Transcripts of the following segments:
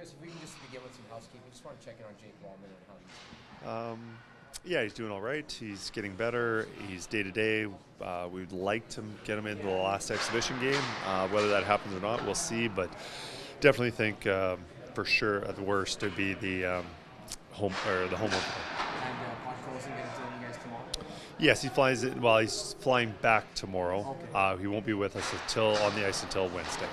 Kris, if we can just begin with some housekeeping, just want to check in on Jake Wallman and how he's doing. Yeah, he's doing all right. He's getting better. He's day to day. We'd like to get him into the last exhibition game. Whether that happens or not, we'll see. But definitely think for sure at the worst it'd be the home opener. And Pod Colson getting to you guys tomorrow? Yes, he flies. Well, he's flying back tomorrow. Okay. He won't be with us on the ice until Wednesday.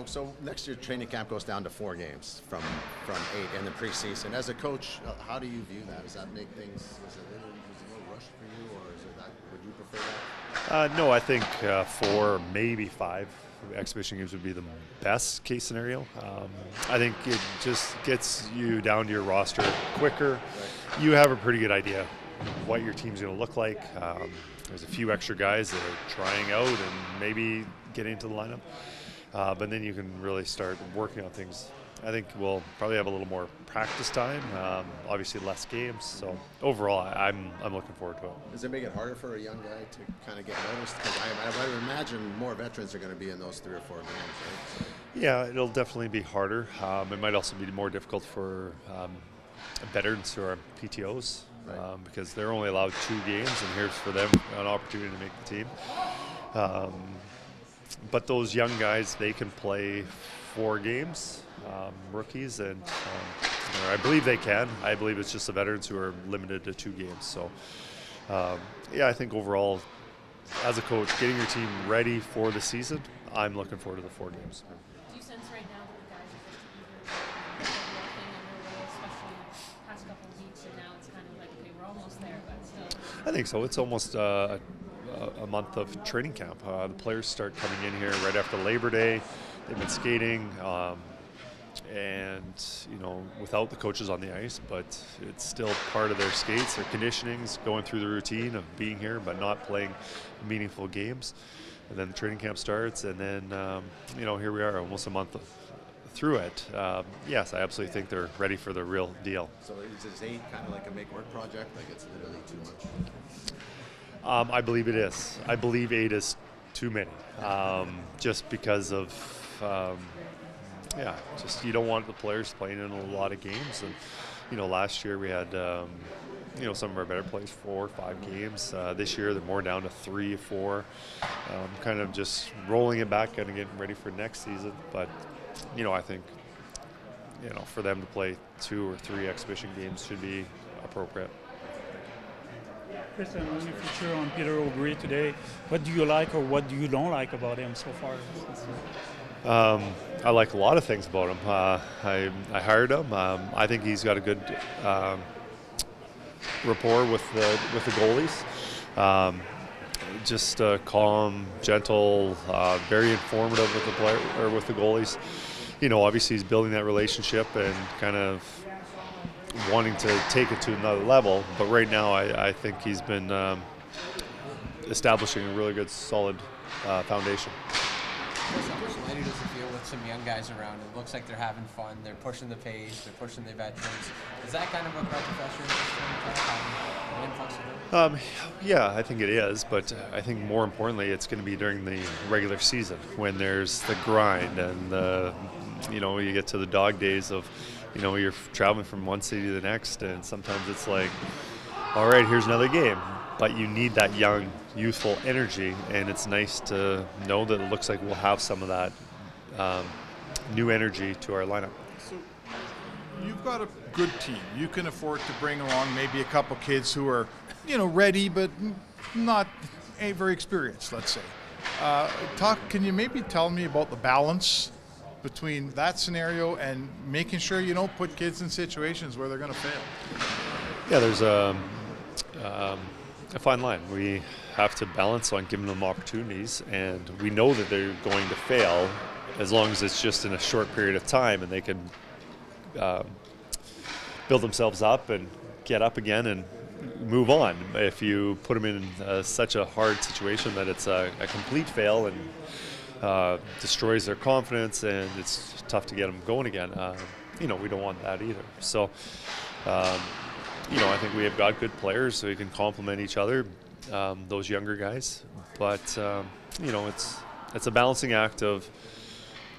So next year training camp goes down to 4 games from 8 in the preseason. As a coach, how do you view that? Does that make things is it a little rushed for you, or is it that? Would you prefer that? No, I think 4, maybe 5 exhibition games would be the best case scenario. I think it just gets you down to your roster quicker. You have a pretty good idea what your team's going to look like. There's a few extra guys that are trying out and maybe getting into the lineup. But then you can really start working on things. I think we'll probably have a little more practice time, obviously less games. So overall, I'm looking forward to it. Does it make it harder for a young guy to kind of get noticed? Because I would imagine more veterans are going to be in those 3 or 4 games, right? Yeah, it'll definitely be harder. It might also be more difficult for veterans who are PTOs. Right. Because they're only allowed 2 games, and here's for them an opportunity to make the team. But those young guys, they can play 4 games, rookies, and I believe they can. I believe it's just the veterans who are limited to 2 games. So, yeah, I think overall, as a coach, getting your team ready for the season, I'm looking forward to the 4 games. Do you sense right now that the guys are just working on their role, especially the past couple of weeks, and now it's kind of like, okay, we're almost there, but still? I think so. It's almost a month of training camp. The players start coming in here right after Labor Day. They've been skating, and without the coaches on the ice, but it's still part of their skates, their conditionings, going through the routine of being here, but not playing meaningful games. And then the training camp starts, and then here we are, almost a month through it. Yes, I absolutely think they're ready for the real deal. So is this 8 kind of like a make-work project? Like it's literally too much? I believe it is. I believe 8 is too many, just because of, just you don't want the players playing in a lot of games. And, last year we had, some of our better players 4 or 5 games. This year they're more down to 3 or 4, kind of just rolling it back and getting ready for next season. But, I think, for them to play 2 or 3 exhibition games should be appropriate. Kris, I'm only feature on Peter O'Gree today. What do you like or what do you don't like about him so far? I like a lot of things about him. I hired him. I think he's got a good rapport with the goalies. Just calm, gentle, very informative with the player or with the goalies. Obviously he's building that relationship and kind of wanting to take it to another level, but right now I think he's been establishing a really good, solid foundation. How much lighter does it feel with some young guys around? It looks like they're having fun, they're pushing the pace, they're pushing the veterans. Is that kind of a breath of fresh air? Yeah, I think it is, but I think more importantly it's going to be during the regular season when there's the grind and you get to the dog days of you're traveling from one city to the next, and sometimes it's like, all right, here's another game. But you need that young, youthful energy, and it's nice to know that it looks like we'll have some of that new energy to our lineup. So you've got a good team. You can afford to bring along maybe a couple kids who are, ready, but not very experienced, let's say. Can you maybe tell me about the balance between that scenario and making sure you don't put kids in situations where they're going to fail? Yeah, there's a fine line. We have to balance on giving them opportunities, and we know that they're going to fail as long as it's just in a short period of time and they can build themselves up and get up again and move on. If you put them in such a hard situation that it's a complete fail and destroys their confidence and it's tough to get them going again, we don't want that either. So, I think we have got good players so we can complement each other, those younger guys. But, it's a balancing act of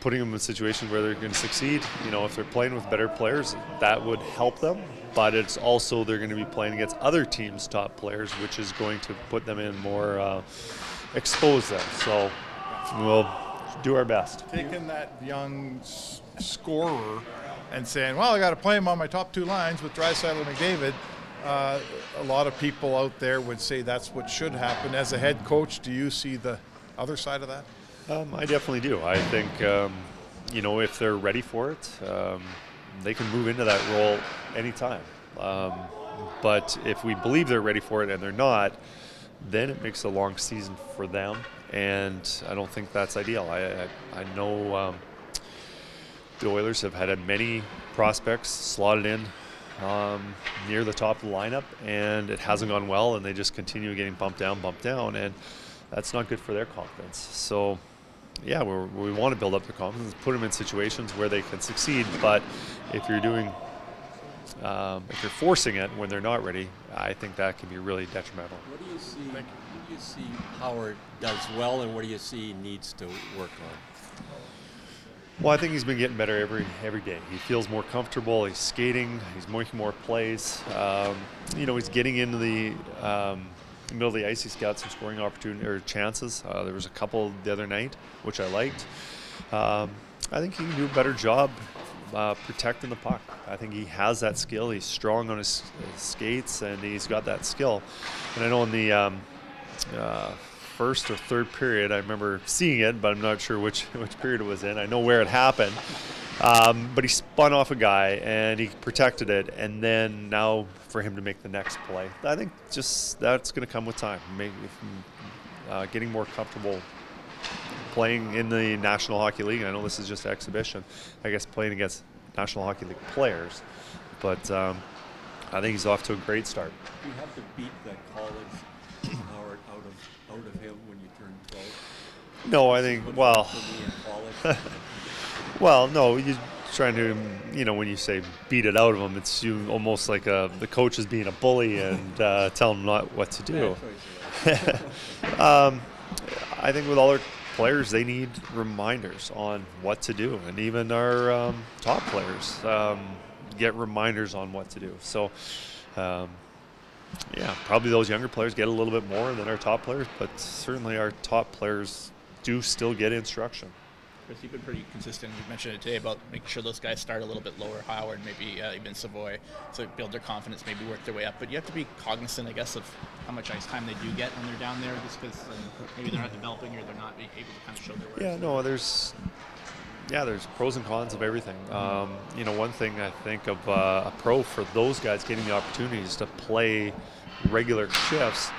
putting them in situations where they're going to succeed. If they're playing with better players, that would help them. But it's also they're going to be playing against other teams' top players, which is going to put them in more, expose them. So we'll do our best. Taking that young scorer and saying, well, I got to play him on my top two lines with Draisaitl and McDavid. A lot of people out there would say that's what should happen. As a head coach, do you see the other side of that? I definitely do. I think, if they're ready for it, they can move into that role anytime. But if we believe they're ready for it and they're not, then it makes a long season for them. And I don't think that's ideal. I know the Oilers have had many prospects slotted in near the top of the lineup, and it hasn't gone well, and they just continue getting bumped down, and that's not good for their confidence. So, yeah, we want to build up their confidence, put them in situations where they can succeed, but if you're forcing it when they're not ready, I think that can be really detrimental. What do you see Howard does well, and what do you see needs to work on? Well, I think he's been getting better every day. He feels more comfortable. He's skating. He's making more plays. He's getting into the middle of the ice. He's got some scoring opportunity or chances. There was a couple the other night, which I liked. I think he can do a better job protecting the puck. I think he has that skill. He's strong on his skates, and he's got that skill. And I know in the first or third period, I remember seeing it, but I'm not sure which period it was in. I know where it happened. But he spun off a guy, and he protected it, and then now for him to make the next play. I think just that's going to come with time. Maybe getting more comfortable playing in the National Hockey League. I know this is just exhibition. I guess playing against National Hockey League players. But I think he's off to a great start. You have to beat that college Howard out of him when you turn 12. No, I think, well, well, no, you're trying to, when you say beat it out of him, it's you almost like the coach is being a bully and telling him not what to do. I think with all our players, they need reminders on what to do, and even our top players get reminders on what to do. So, yeah, probably those younger players get a little bit more than our top players, but certainly our top players do still get instruction. Kris, you've been pretty consistent. You mentioned it today about making sure those guys start a little bit lower, Howard, maybe even Savoy, to build their confidence, maybe work their way up. But you have to be cognizant, I guess, of how much ice time they do get when they're down there, just because maybe they're not developing or they're not being able to kind of show their work. Yeah, no, there's pros and cons of everything. One thing I think of a pro for those guys getting the opportunities to play regular shifts.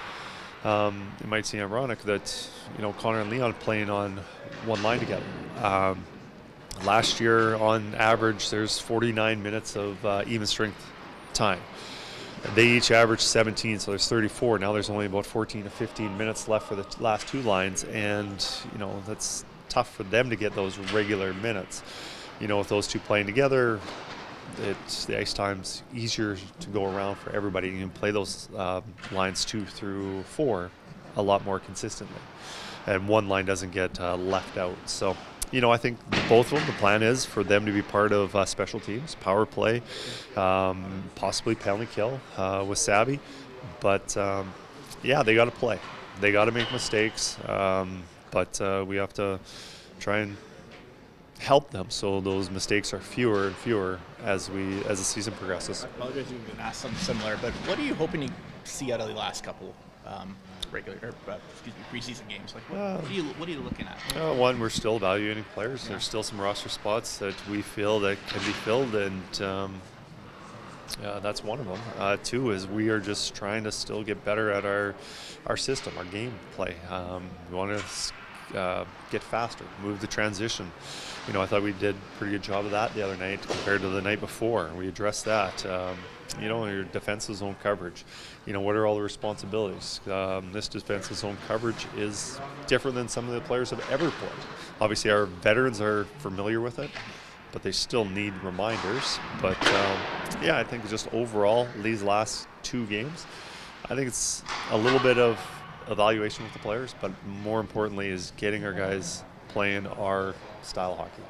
It might seem ironic that Connor and Leon playing on one line together. Last year, on average, there's 49 minutes of even strength time. They each averaged 17, so there's 34. Now there's only about 14 to 15 minutes left for the last two lines, and that's tough for them to get those regular minutes. With those two playing together, the ice time's easier to go around for everybody. You can play those lines 2 through 4 a lot more consistently, and one line doesn't get left out. So, I think both of them, the plan is for them to be part of special teams, power play, possibly penalty kill with Savvy. But, yeah, they got to play. They got to make mistakes, but we have to try and help them so those mistakes are fewer and fewer as the season progresses. I apologize if you've been asked something similar, but what are you hoping to see out of the last couple preseason games? Like what are you looking at? One, we're still evaluating players. There's still some roster spots that we feel that can be filled, and that's one of them. Two is we are just trying to still get better at our system, our game play. We want to get faster, move the transition. I thought we did a pretty good job of that the other night compared to the night before. We addressed that. Your defensive zone coverage. What are all the responsibilities? This defensive zone coverage is different than some of the players have ever played. Obviously, our veterans are familiar with it, but they still need reminders. But, I think just overall, these last two games, I think it's a little bit of evaluation with the players, but more importantly is getting our guys playing our style hockey.